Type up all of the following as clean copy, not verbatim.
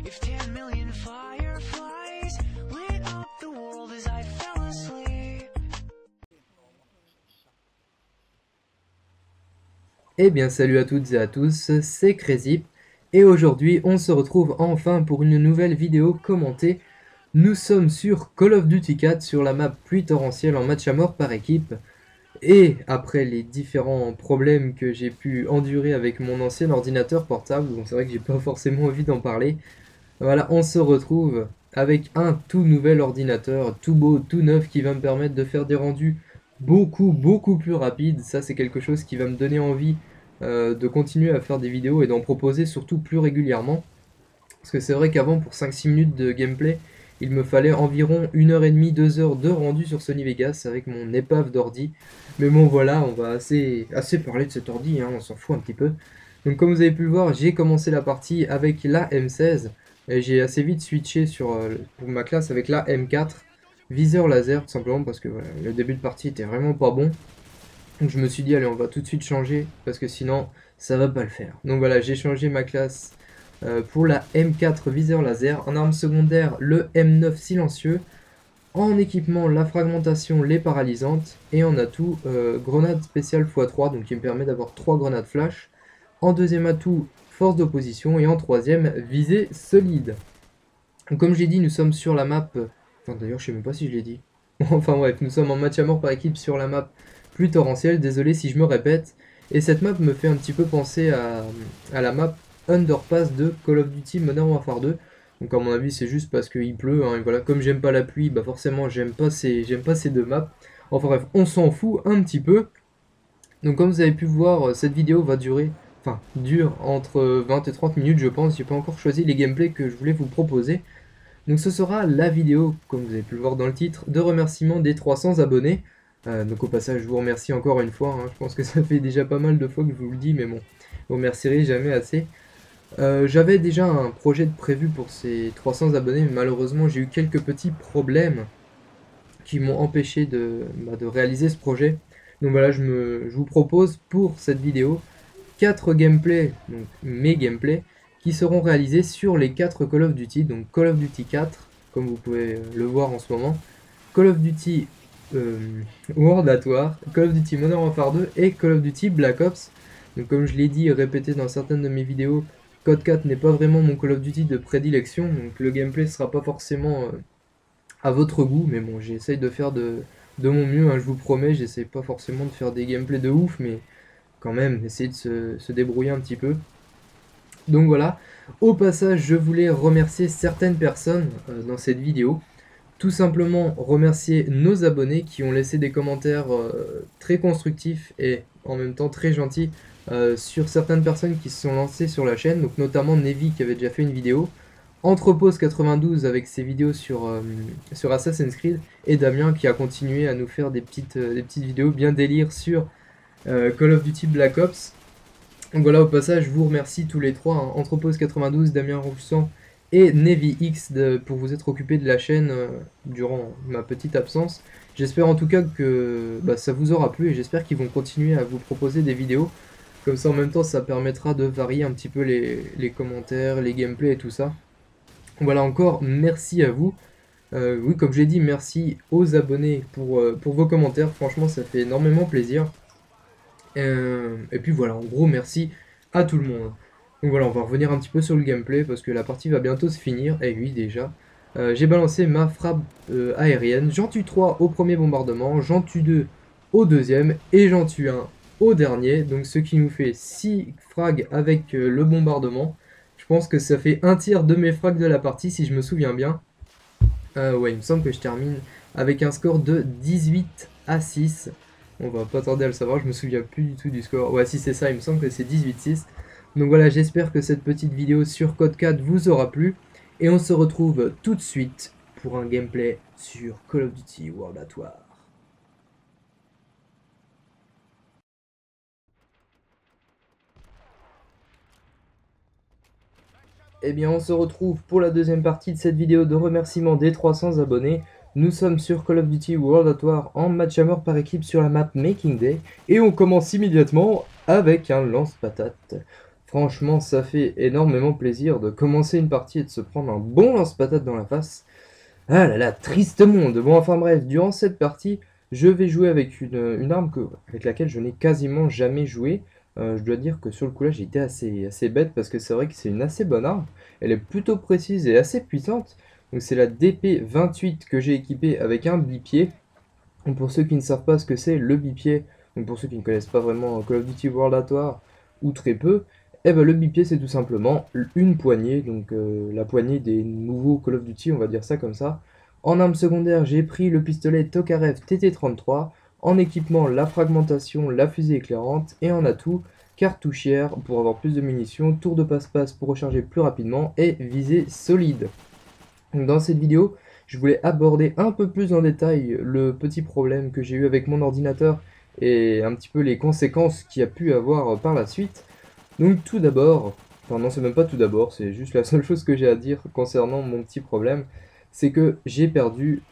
If 10 million fireflies lit up the world as I fell asleep. Eh bien salut à toutes et à tous, c'est Crazy et aujourd'hui on se retrouve enfin pour une nouvelle vidéo commentée. Nous sommes sur Call of Duty 4 sur la map pluie torrentielle en match à mort par équipe. Et après les différents problèmes que j'ai pu endurer avec mon ancien ordinateur portable, bon c'est vrai que j'ai pas forcément envie d'en parler, voilà, on se retrouve avec un tout nouvel ordinateur, tout beau, tout neuf, qui va me permettre de faire des rendus beaucoup plus rapides. Ça c'est quelque chose qui va me donner envie de continuer à faire des vidéos et d'en proposer surtout plus régulièrement. Parce que c'est vrai qu'avant, pour 5-6 minutes de gameplay, il me fallait environ 1h30, 2 heures de rendu sur Sony Vegas avec mon épave d'ordi. Mais bon voilà, on va assez parler de cet ordi, hein, on s'en fout un petit peu. Donc comme vous avez pu le voir, j'ai commencé la partie avec la M16. Et j'ai assez vite switché pour ma classe avec la M4. Viseur laser, tout simplement parce que voilà, le début de partie était vraiment pas bon. Donc je me suis dit, allez, on va tout de suite changer, parce que sinon, ça va pas le faire. Donc voilà, j'ai changé ma classe pour la M4 viseur laser. En arme secondaire, le M9 silencieux. En équipement, la fragmentation, les paralysantes. Et en atout, grenade spéciale x3, donc qui me permet d'avoir 3 grenades flash. En deuxième atout, force d'opposition. Et en troisième, visée solide. Donc, comme j'ai dit, nous sommes sur la map... Enfin d'ailleurs, je sais même pas si je l'ai dit. Enfin bref, nous sommes en match à mort par équipe sur la map pluie torrentielle. Désolé si je me répète. Et cette map me fait un petit peu penser à la map Underpass de Call of Duty Modern Warfare 2. Donc à mon avis c'est juste parce qu'il pleut, hein, et voilà, comme j'aime pas la pluie, bah forcément j'aime pas ces deux maps. Enfin bref, on s'en fout un petit peu. Donc comme vous avez pu voir, cette vidéo va durer, enfin dure entre 20 et 30 minutes je pense. J'ai pas encore choisi les gameplays que je voulais vous proposer. Donc ce sera la vidéo, comme vous avez pu le voir dans le titre, de remerciement des 300 abonnés. Donc au passage je vous remercie encore une fois, hein. Je pense que ça fait déjà pas mal de fois que je vous le dis, mais bon, vous remercierez jamais assez. J'avais déjà un projet de prévu pour ces 300 abonnés, mais malheureusement j'ai eu quelques petits problèmes qui m'ont empêché de réaliser ce projet. Donc voilà, je vous propose pour cette vidéo 4 gameplays, donc mes gameplays, qui seront réalisés sur les 4 Call of Duty. Donc Call of Duty 4, comme vous pouvez le voir en ce moment, Call of Duty World at War, Call of Duty Modern Warfare 2 et Call of Duty Black Ops. Donc comme je l'ai dit et répété dans certaines de mes vidéos, Code 4 n'est pas vraiment mon Call of Duty de prédilection, donc le gameplay sera pas forcément à votre goût, mais bon, j'essaye de faire de mon mieux, hein, je vous promets, j'essaie pas forcément de faire des gameplays de ouf, mais quand même, essayer de se débrouiller un petit peu. Donc voilà, au passage, je voulais remercier certaines personnes dans cette vidéo. Tout simplement remercier nos abonnés qui ont laissé des commentaires très constructifs et en même temps très gentils sur certaines personnes qui se sont lancées sur la chaîne, donc notamment Nevi qui avait déjà fait une vidéo, Entrepose92 avec ses vidéos sur Assassin's Creed, et Damien qui a continué à nous faire des petites vidéos bien délire sur Call of Duty Black Ops. Donc voilà, au passage, je vous remercie tous les trois, hein, Entrepose92, Damien Roussan et NeviX pour vous être occupé de la chaîne durant ma petite absence. J'espère en tout cas que ça vous aura plu et j'espère qu'ils vont continuer à vous proposer des vidéos. Comme ça en même temps ça permettra de varier un petit peu les commentaires, les gameplays et tout ça. Voilà, encore merci à vous. Oui, comme je l'ai dit, merci aux abonnés pour vos commentaires, franchement ça fait énormément plaisir. Et puis voilà, en gros merci à tout le monde. Donc voilà, on va revenir un petit peu sur le gameplay parce que la partie va bientôt se finir. Et oui déjà, j'ai balancé ma frappe aérienne. J'en tue 3 au premier bombardement, j'en tue 2 au deuxième et j'en tue 1 au dernier. Donc ce qui nous fait 6 frags avec le bombardement. Je pense que ça fait un tiers de mes frags de la partie si je me souviens bien. Ouais, il me semble que je termine avec un score de 18-6. On va pas tarder à le savoir, je me souviens plus du tout du score. Ouais, si c'est ça, il me semble que c'est 18-6. Donc voilà, j'espère que cette petite vidéo sur Code 4 vous aura plu. Et on se retrouve tout de suite pour un gameplay sur Call of Duty World at War. Eh bien, on se retrouve pour la deuxième partie de cette vidéo de remerciement des 300 abonnés. Nous sommes sur Call of Duty World at War en match à mort par équipe sur la map Making Day. Et on commence immédiatement avec un lance-patate. Franchement, ça fait énormément plaisir de commencer une partie et de se prendre un bon lance-patate dans la face. Ah là là, triste monde. Bon, enfin bref, durant cette partie, je vais jouer avec une arme avec laquelle je n'ai quasiment jamais joué. Je dois dire que sur le coup là, j'ai été assez bête parce que c'est vrai que c'est une assez bonne arme. Elle est plutôt précise et assez puissante. Donc c'est la DP28 que j'ai équipée avec un bipied. Donc pour ceux qui ne savent pas ce que c'est le bipied, donc pour ceux qui ne connaissent pas vraiment Call of Duty World at War, ou très peu, eh ben le bipied c'est tout simplement une poignée, donc la poignée des nouveaux Call of Duty, on va dire ça comme ça. En arme secondaire, j'ai pris le pistolet Tokarev TT33, en équipement la fragmentation, la fusée éclairante, et en atout cartouchière pour avoir plus de munitions, tour de passe-passe pour recharger plus rapidement, et visée solide. Donc dans cette vidéo, je voulais aborder un peu plus en détail le petit problème que j'ai eu avec mon ordinateur et un petit peu les conséquences qu'il y a pu avoir par la suite. Donc tout d'abord, enfin non c'est même pas tout d'abord, c'est juste la seule chose que j'ai à dire concernant mon petit problème, c'est que j'ai perdu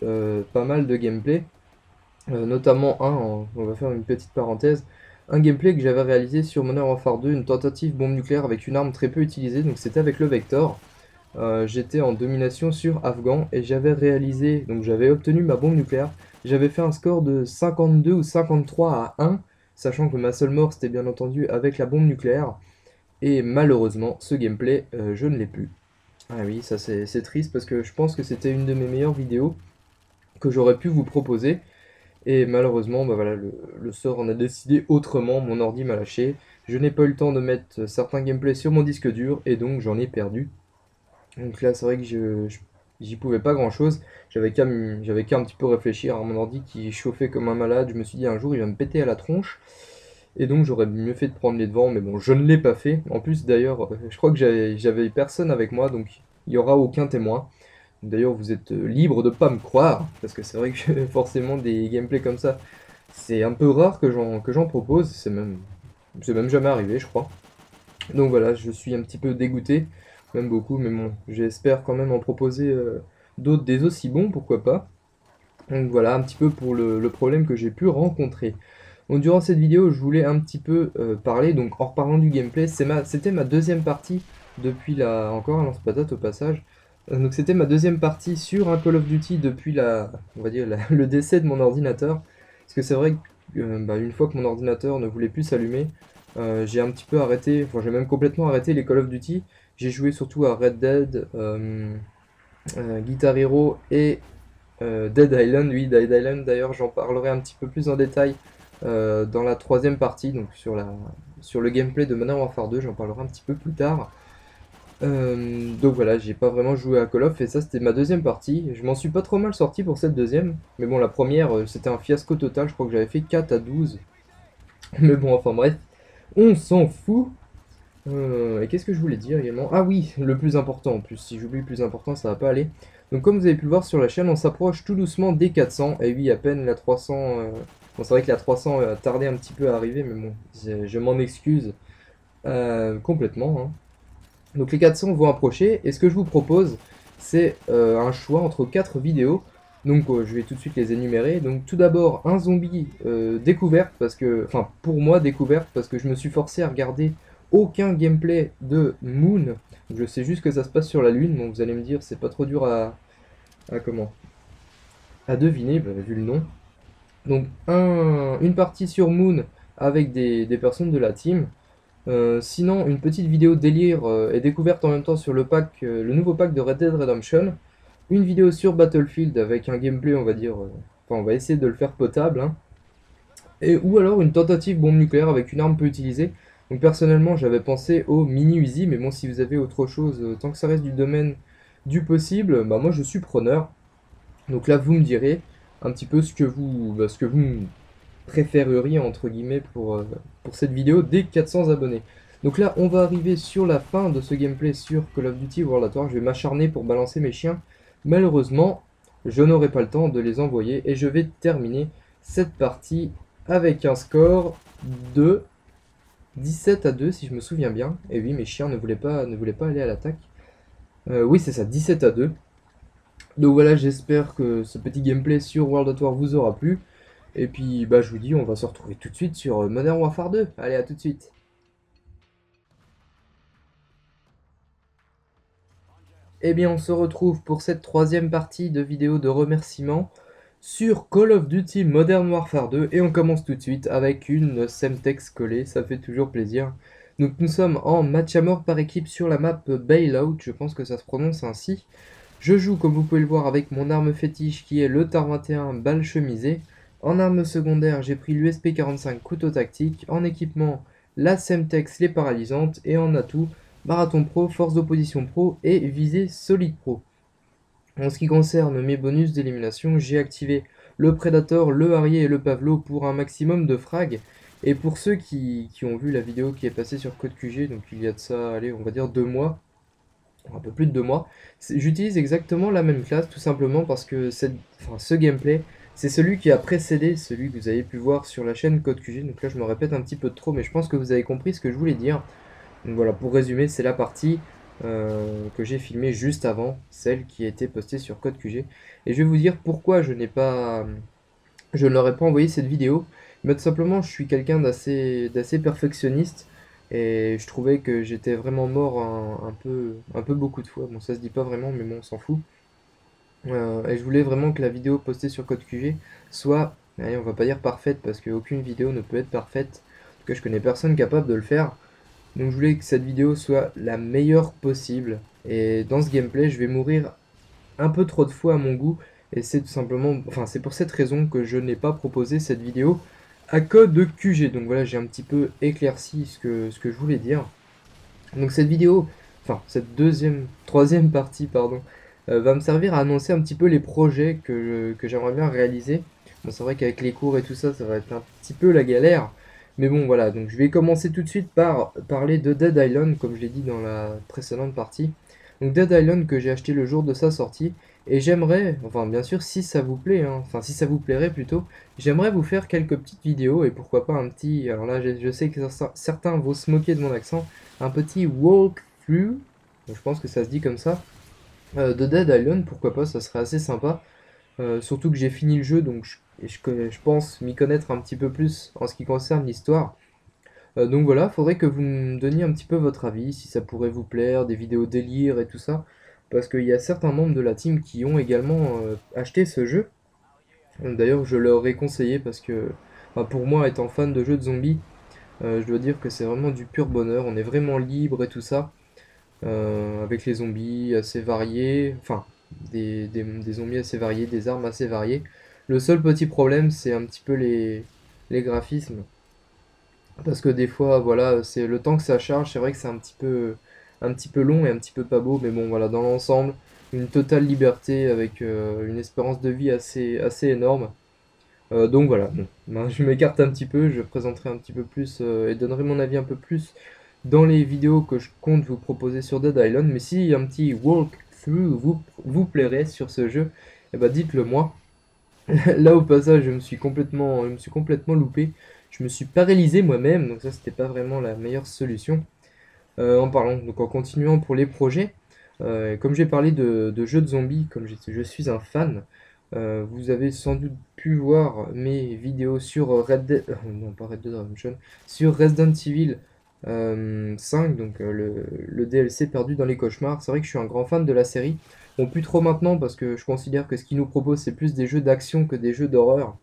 pas mal de gameplay, notamment on va faire une petite parenthèse, un gameplay que j'avais réalisé sur Modern Warfare 2, une tentative bombe nucléaire avec une arme très peu utilisée, donc c'était avec le Vector. J'étais en domination sur Afghan et j'avais réalisé, donc j'avais obtenu ma bombe nucléaire. J'avais fait un score de 52 ou 53 à 1, sachant que ma seule mort c'était bien entendu avec la bombe nucléaire. Et malheureusement, ce gameplay, je ne l'ai plus. Ah oui, ça c'est triste parce que je pense que c'était une de mes meilleures vidéos que j'aurais pu vous proposer. Et malheureusement, bah voilà, le sort en a décidé autrement, mon ordi m'a lâché. Je n'ai pas eu le temps de mettre certains gameplays sur mon disque dur et donc j'en ai perdu. Donc là, c'est vrai que j'y pouvais pas grand chose. J'avais qu'à un petit peu réfléchir à mon ordi qui chauffait comme un malade. Je me suis dit un jour il va me péter à la tronche. Et donc j'aurais mieux fait de prendre les devants, mais bon, je ne l'ai pas fait. En plus, d'ailleurs, je crois que j'avais personne avec moi, donc il n'y aura aucun témoin. D'ailleurs, vous êtes libre de pas me croire, parce que c'est vrai que forcément des gameplays comme ça, c'est un peu rare que j'en propose. C'est même jamais arrivé, je crois. Donc voilà, je suis un petit peu dégoûté, même beaucoup, mais bon, j'espère quand même en proposer d'autres des aussi bons, pourquoi pas. Donc voilà, un petit peu pour le problème que j'ai pu rencontrer. Donc durant cette vidéo, je voulais un petit peu parler, donc en reparlant du gameplay, c'était ma deuxième partie depuis encore un lance-patate au passage. Donc c'était ma deuxième partie sur un Call of Duty depuis on va dire, le décès de mon ordinateur. Parce que c'est vrai que bah, une fois que mon ordinateur ne voulait plus s'allumer, j'ai un petit peu arrêté, enfin j'ai même complètement arrêté les Call of Duty. J'ai joué surtout à Red Dead, Guitar Hero et Dead Island. Oui, Dead Island d'ailleurs, j'en parlerai un petit peu plus en détail dans la troisième partie, donc sur le gameplay de Modern Warfare 2, j'en parlerai un petit peu plus tard. Donc voilà, j'ai pas vraiment joué à Call of et ça c'était ma deuxième partie. Je m'en suis pas trop mal sorti pour cette deuxième, mais bon la première c'était un fiasco total, je crois que j'avais fait 4 à 12. Mais bon enfin bref, on s'en fout. Et qu'est-ce que je voulais dire également? Ah oui, le plus important en plus, si j'oublie le plus important ça va pas aller. Donc comme vous avez pu le voir sur la chaîne, on s'approche tout doucement des 400, et oui à peine la 300... Bon c'est vrai que la 300 a tardé un petit peu à arriver, mais bon, je m'en excuse complètement, hein. Donc les 400 vont approcher, et ce que je vous propose, c'est un choix entre 4 vidéos. Donc je vais tout de suite les énumérer. Donc tout d'abord un zombie découverte, parce que, enfin pour moi découverte, parce que je me suis forcé à regarder aucun gameplay de Moon. Je sais juste que ça se passe sur la Lune, donc vous allez me dire c'est pas trop dur à deviner, bah, vu le nom. Donc une partie sur Moon avec des personnes de la team. Sinon, une petite vidéo délire est découverte en même temps sur le nouveau pack de Red Dead Redemption. Une vidéo sur Battlefield avec un gameplay, on va dire, enfin, on va essayer de le faire potable, hein. Ou alors une tentative bombe nucléaire avec une arme peu utilisée. Donc personnellement, j'avais pensé au mini Uzi, mais bon, si vous avez autre chose, tant que ça reste du domaine du possible, bah moi je suis preneur. Donc là, vous me direz un petit peu ce que vous préféreriez entre guillemets pour cette vidéo dès 400 abonnés. Donc là on va arriver sur la fin de ce gameplay sur Call of Duty World at War. Je vais m'acharner pour balancer mes chiens. Malheureusement je n'aurai pas le temps de les envoyer et je vais terminer cette partie avec un score de 17 à 2 si je me souviens bien. Et oui, mes chiens ne voulaient pas aller à l'attaque. Oui c'est ça, 17 à 2. Donc voilà, j'espère que ce petit gameplay sur World at War vous aura plu. Et puis bah je vous dis, on va se retrouver tout de suite sur Modern Warfare 2. Allez, à tout de suite. Eh bien, on se retrouve pour cette troisième partie de vidéo de remerciements sur Call of Duty Modern Warfare 2 et on commence tout de suite avec une Semtex collée, ça fait toujours plaisir. Donc nous sommes en match à mort par équipe sur la map Bailout, je pense que ça se prononce ainsi. Je joue comme vous pouvez le voir avec mon arme fétiche qui est le TAR 21 balle chemisée. En arme secondaire j'ai pris l'USP 45 couteau tactique, en équipement la Semtex les paralysantes et en atout Marathon Pro, Force d'opposition Pro et Visée Solide Pro. En ce qui concerne mes bonus d'élimination, j'ai activé le Predator, le Harrier et le Pavlo pour un maximum de frags. Et pour ceux qui ont vu la vidéo qui est passée sur Code QG, donc il y a de ça, allez, on va dire 2 mois, un peu plus de 2 mois, j'utilise exactement la même classe, tout simplement parce que ce gameplay, c'est celui qui a précédé celui que vous avez pu voir sur la chaîne Code QG. Donc là, je me répète un petit peu trop, mais je pense que vous avez compris ce que je voulais dire. Donc voilà, pour résumer, c'est la partie que j'ai filmée juste avant, celle qui a été postée sur Code QG. Et je vais vous dire pourquoi je ne leur ai pas envoyé cette vidéo. Mais tout simplement, je suis quelqu'un d'assez perfectionniste. Et je trouvais que j'étais vraiment mort un peu beaucoup de fois. Bon, ça se dit pas vraiment, mais bon, on s'en fout. Et je voulais vraiment que la vidéo postée sur Code QG soit, allez, on va pas dire parfaite, parce qu'aucune vidéo ne peut être parfaite. En tout cas, je connais personne capable de le faire. Donc je voulais que cette vidéo soit la meilleure possible. Et dans ce gameplay, je vais mourir un peu trop de fois à mon goût. Et c'est tout simplement, enfin c'est pour cette raison que je n'ai pas proposé cette vidéo à Code QG. Donc voilà, j'ai un petit peu éclairci ce que je voulais dire. Donc cette vidéo, enfin cette troisième partie, pardon, va me servir à annoncer un petit peu les projets que j'aimerais bien réaliser. Bon, c'est vrai qu'avec les cours et tout ça, ça va être un petit peu la galère. Mais bon, voilà, donc je vais commencer tout de suite par parler de Dead Island, comme je l'ai dit dans la précédente partie. Donc Dead Island que j'ai acheté le jour de sa sortie, et j'aimerais, enfin bien sûr si ça vous plaît, hein, enfin si ça vous plairait plutôt, j'aimerais vous faire quelques petites vidéos, et pourquoi pas un petit, alors là je sais que certains vont se moquer de mon accent, un petit walkthrough, je pense que ça se dit comme ça, de Dead Island, pourquoi pas, ça serait assez sympa. Surtout que j'ai fini le jeu, donc je pense m'y connaître un petit peu plus en ce qui concerne l'histoire. Donc voilà, faudrait que vous me donniez un petit peu votre avis, si ça pourrait vous plaire, des vidéos délire et tout ça. Parce qu'il y a certains membres de la team qui ont également acheté ce jeu. D'ailleurs, je leur ai conseillé parce que, enfin, pour moi, étant fan de jeux de zombies, je dois dire que c'est vraiment du pur bonheur. On est vraiment libre et tout ça. Avec les zombies assez variés, enfin des zombies assez variés, des armes assez variées. Le seul petit problème c'est un petit peu les graphismes, parce que des fois voilà, c'est le temps que ça charge, c'est vrai que c'est un petit peu long et un petit peu pas beau, mais bon voilà, dans l'ensemble, une totale liberté avec une espérance de vie assez énorme. Donc voilà, bon, ben, je m'écarte un petit peu, je présenterai un petit peu plus et donnerai mon avis un peu plus dans les vidéos que je compte vous proposer sur Dead Island. Mais si un petit walkthrough vous plairait sur ce jeu, eh ben dites-le moi. Là au passage, je me suis complètement loupé. Je me suis paralysé moi-même, donc ça c'était pas vraiment la meilleure solution. En parlant, donc en continuant pour les projets, comme j'ai parlé de jeux de zombies, comme je suis un fan, vous avez sans doute pu voir mes vidéos sur non pas Red Dead Redemption, sur Resident Evil 5, donc le DLC perdu dans les cauchemars. C'est vrai que je suis un grand fan de la série. Bon, plus trop maintenant parce que je considère que ce qu'ils nous proposent c'est plus des jeux d'action que des jeux d'horreur.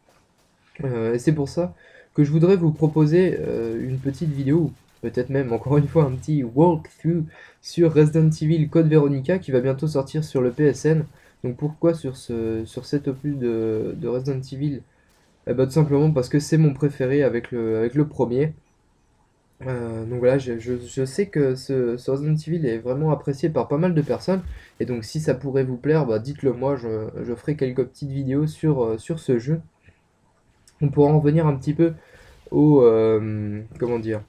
Et c'est pour ça que je voudrais vous proposer une petite vidéo, ou peut-être même encore une fois un petit walkthrough sur Resident Evil Code Veronica qui va bientôt sortir sur le PSN. Donc pourquoi sur cet opus de Resident Evil? Eh ben, tout simplement parce que c'est mon préféré avec le premier. Donc voilà, je sais que ce Resident Evil est vraiment apprécié par pas mal de personnes. Et donc si ça pourrait vous plaire, bah, dites-le moi, je ferai quelques petites vidéos sur ce jeu. On pourra en venir un petit peu au, comment dire,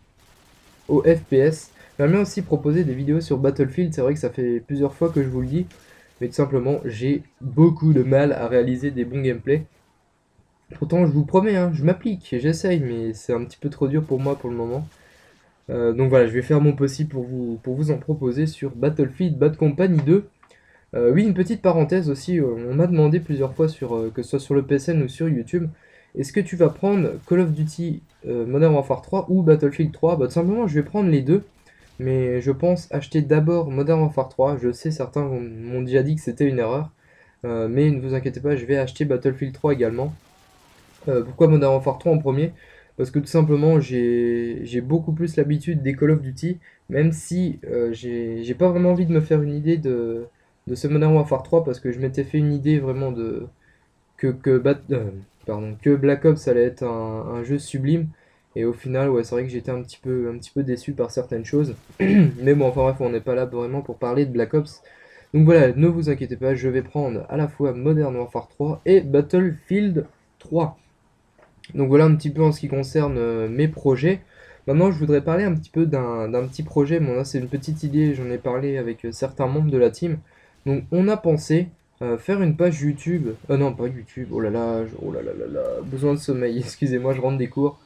au FPS. J'aimerais bien aussi proposer des vidéos sur Battlefield, c'est vrai que ça fait plusieurs fois que je vous le dis. Mais tout simplement, j'ai beaucoup de mal à réaliser des bons gameplays. Pourtant, je vous promets, hein, je m'applique, j'essaye, mais c'est un petit peu trop dur pour moi pour le moment. Donc voilà, je vais faire mon possible pour vous en proposer sur Battlefield Bad Company 2. Oui, une petite parenthèse aussi, on m'a demandé plusieurs fois, que ce soit sur le PSN ou sur YouTube, est-ce que tu vas prendre Call of Duty Modern Warfare 3 ou Battlefield 3? Bah tout simplement, je vais prendre les deux. Mais je pense acheter d'abord Modern Warfare 3. Je sais, certains m'ont déjà dit que c'était une erreur. Mais ne vous inquiétez pas, je vais acheter Battlefield 3 également. Pourquoi Modern Warfare 3 en premier? Parce que tout simplement, j'ai beaucoup plus l'habitude des Call of Duty, même si j'ai pas vraiment envie de me faire une idée de ce Modern Warfare 3, parce que je m'étais fait une idée vraiment de que Black Ops allait être un jeu sublime. Et au final, ouais, c'est vrai que j'étais un petit peu déçu par certaines choses. Mais bon, enfin bref, on n'est pas là vraiment pour parler de Black Ops. Donc voilà, ne vous inquiétez pas, je vais prendre à la fois Modern Warfare 3 et Battlefield 3. Donc voilà un petit peu en ce qui concerne mes projets. Maintenant, je voudrais parler un petit peu d'un petit projet. Bon, là, c'est une petite idée, j'en ai parlé avec certains membres de la team. Donc, on a pensé faire une page YouTube. Non, pas YouTube, oh là là, oh là là là là, besoin de sommeil, excusez-moi, je rentre des cours.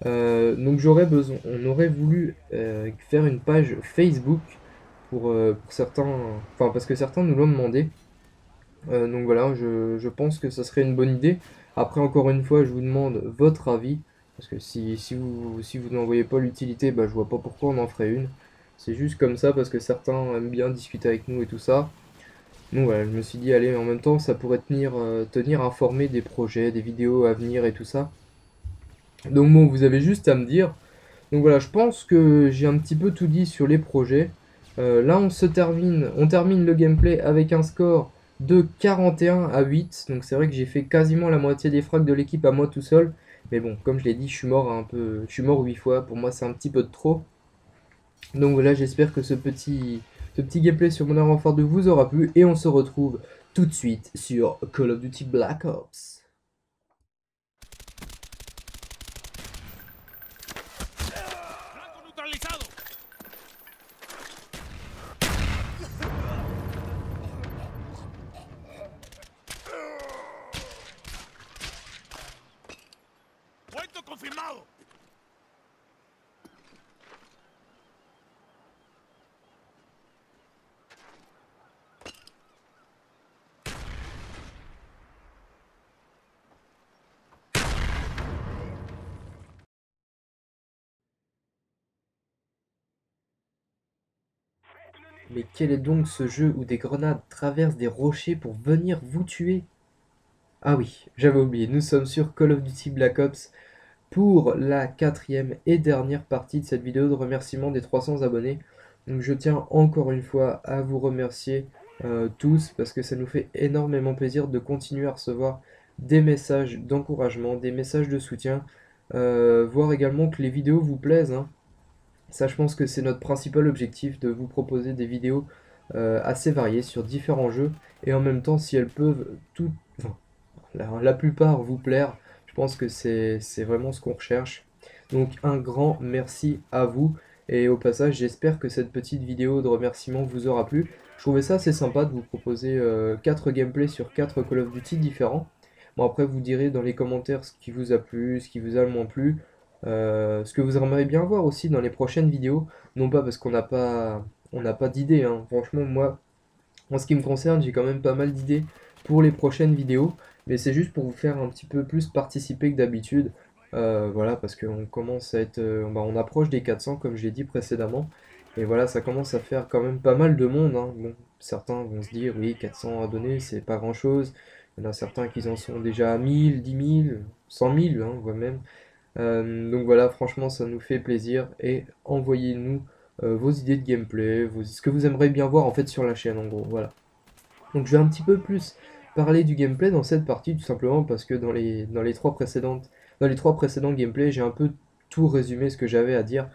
Donc, on aurait voulu faire une page Facebook pour certains, enfin, parce que certains nous l'ont demandé. Donc voilà, je pense que ça serait une bonne idée. Après, encore une fois, je vous demande votre avis. Parce que si vous n'en voyez pas l'utilité, bah, je vois pas pourquoi on en ferait une. C'est juste comme ça parce que certains aiment bien discuter avec nous et tout ça. Donc voilà, je me suis dit, allez, en même temps, ça pourrait tenir informé des projets, des vidéos à venir et tout ça. Donc bon, vous avez juste à me dire. Donc voilà, je pense que j'ai un petit peu tout dit sur les projets. Là, on termine le gameplay avec un score de 41 à 8. Donc c'est vrai que j'ai fait quasiment la moitié des frags de l'équipe à moi tout seul. Mais bon, comme je l'ai dit, je suis mort 8 fois. Pour moi, c'est un petit peu de trop. Donc voilà, j'espère que ce petit gameplay sur Modern Warfare 2 vous aura plu. Et on se retrouve tout de suite sur Call of Duty Black Ops. ¡Blanco neutralizado! ¡Puesto confirmado! Mais quel est donc ce jeu où des grenades traversent des rochers pour venir vous tuer? Ah oui, j'avais oublié, nous sommes sur Call of Duty Black Ops pour la quatrième et dernière partie de cette vidéo de remerciement des 300 abonnés. Donc je tiens encore une fois à vous remercier tous parce que ça nous fait énormément plaisir de continuer à recevoir des messages d'encouragement, des messages de soutien, voir également que les vidéos vous plaisent, hein. Ça, je pense que c'est notre principal objectif, de vous proposer des vidéos assez variées sur différents jeux, et en même temps, si elles peuvent enfin, la plupart vous plaire, je pense que c'est vraiment ce qu'on recherche. Donc un grand merci à vous, et au passage, j'espère que cette petite vidéo de remerciement vous aura plu. Je trouvais ça assez sympa de vous proposer 4 gameplays sur 4 Call of Duty différents. Bon, après, vous direz dans les commentaires ce qui vous a plu, ce qui vous a le moins plu. Ce que vous aimeriez bien voir aussi dans les prochaines vidéos, non pas parce on n'a pas d'idées, hein. Franchement, moi, en ce qui me concerne, j'ai quand même pas mal d'idées pour les prochaines vidéos, mais c'est juste pour vous faire un petit peu plus participer que d'habitude. Voilà, parce qu'on commence à être, bah, on approche des 400 comme je l'ai dit précédemment, et voilà, ça commence à faire quand même pas mal de monde, hein. Bon, certains vont se dire, oui, 400 abonnés, c'est pas grand-chose. Il y en a certains qui en sont déjà à 1000, 10 000, 100 000, hein, voire même. Donc voilà, franchement, ça nous fait plaisir et envoyez-nous vos idées de gameplay, ce que vous aimeriez bien voir en fait sur la chaîne en gros, voilà. Donc je vais un petit peu plus parler du gameplay dans cette partie tout simplement parce que dans les trois précédents gameplays, j'ai un peu tout résumé ce que j'avais à dire.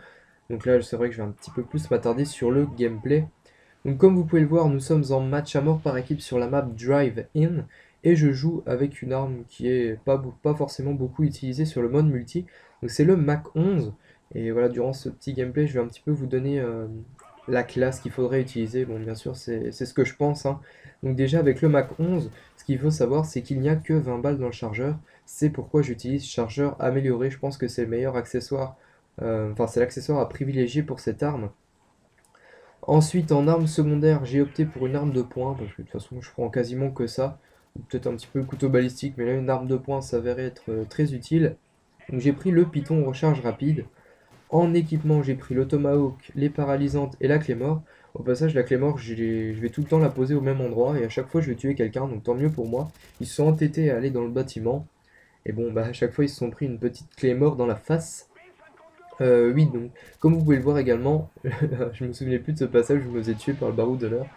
Donc là, c'est vrai que je vais un petit peu plus m'attarder sur le gameplay. Donc comme vous pouvez le voir, nous sommes en match à mort par équipe sur la map Drive In et je joue avec une arme qui est pas forcément beaucoup utilisée sur le mode multi. Donc c'est le Mac 11 et voilà, durant ce petit gameplay, je vais un petit peu vous donner la classe qu'il faudrait utiliser. Bon, bien sûr, c'est ce que je pense, hein. Donc déjà avec le Mac 11, ce qu'il faut savoir, c'est qu'il n'y a que 20 balles dans le chargeur. C'est pourquoi j'utilise chargeur amélioré. Je pense que c'est le meilleur accessoire, enfin c'est l'accessoire à privilégier pour cette arme. Ensuite, en arme secondaire, j'ai opté pour une arme de poing, parce que de toute façon, je prends quasiment que ça. Ou peut-être un petit peu le couteau balistique, mais là, une arme de poing s'avérait être très utile. Donc j'ai pris le Python recharge rapide. En équipement, j'ai pris le Tomahawk, les paralysantes et la Claymore. Au passage, la Claymore, je vais tout le temps la poser au même endroit et à chaque fois je vais tuer quelqu'un, donc tant mieux pour moi. Ils se sont entêtés à aller dans le bâtiment. Et bon, bah à chaque fois ils se sont pris une petite Claymore dans la face. Oui, donc, comme vous pouvez le voir également, je me souvenais plus de ce passage où je me faisais tuer par le barreau de l'heure.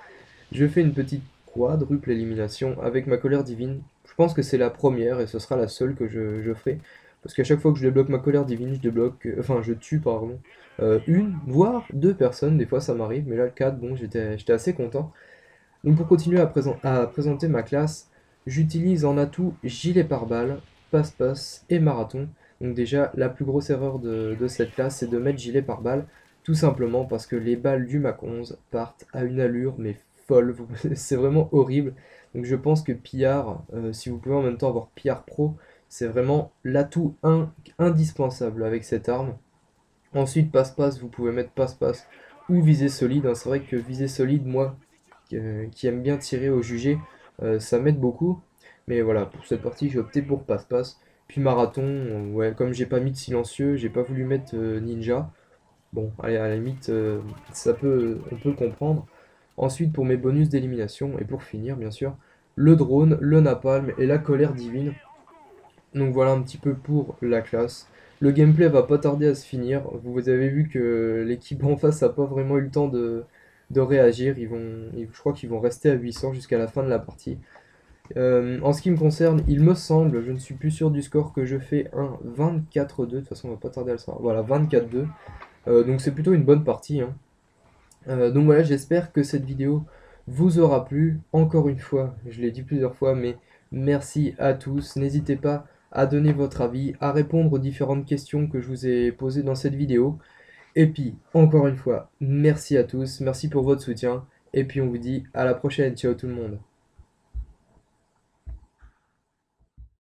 Je fais une petite quadruple élimination avec ma colère divine. Je pense que c'est la première et ce sera la seule que je ferai. Parce qu'à chaque fois que je débloque ma colère divine, je débloque, enfin je tue pardon, une, voire deux personnes, des fois ça m'arrive, mais là le 4, bon j'étais assez content. Donc pour continuer à présenter ma classe, j'utilise en atout gilet pare-balles, passe-passe et marathon. Donc déjà la plus grosse erreur de cette classe c'est de mettre gilet pare-balles, tout simplement parce que les balles du Mach 11 partent à une allure mais folle, c'est vraiment horrible. Donc je pense que Pillard, si vous pouvez en même temps avoir Pillard Pro, c'est vraiment l'atout indispensable avec cette arme. Ensuite passe-passe, vous pouvez mettre passe-passe ou visée solide, hein. C'est vrai que visée solide, moi qui aime bien tirer au jugé, ça m'aide beaucoup. Mais voilà, pour cette partie, j'ai opté pour passe-passe. Puis marathon, ouais, comme j'ai pas mis de silencieux, j'ai pas voulu mettre ninja. Bon, allez, à la limite, on peut le comprendre. Ensuite, pour mes bonus d'élimination, et pour finir, bien sûr, le drone, le napalm et la colère divine. Donc voilà un petit peu pour la classe. Le gameplay va pas tarder à se finir. Vous avez vu que l'équipe en face a pas vraiment eu le temps de réagir. Je crois qu'ils vont rester à 800 jusqu'à la fin de la partie. En ce qui me concerne, il me semble, je ne suis plus sûr du score, que je fais un 24-2. De toute façon, on va pas tarder à le savoir. Voilà, 24-2. Donc c'est plutôt une bonne partie, hein. Donc voilà, j'espère que cette vidéo vous aura plu. Encore une fois, je l'ai dit plusieurs fois, mais merci à tous. N'hésitez pas à donner votre avis, à répondre aux différentes questions que je vous ai posées dans cette vidéo. Et puis, encore une fois, merci à tous, merci pour votre soutien. Et puis on vous dit à la prochaine, ciao tout le monde.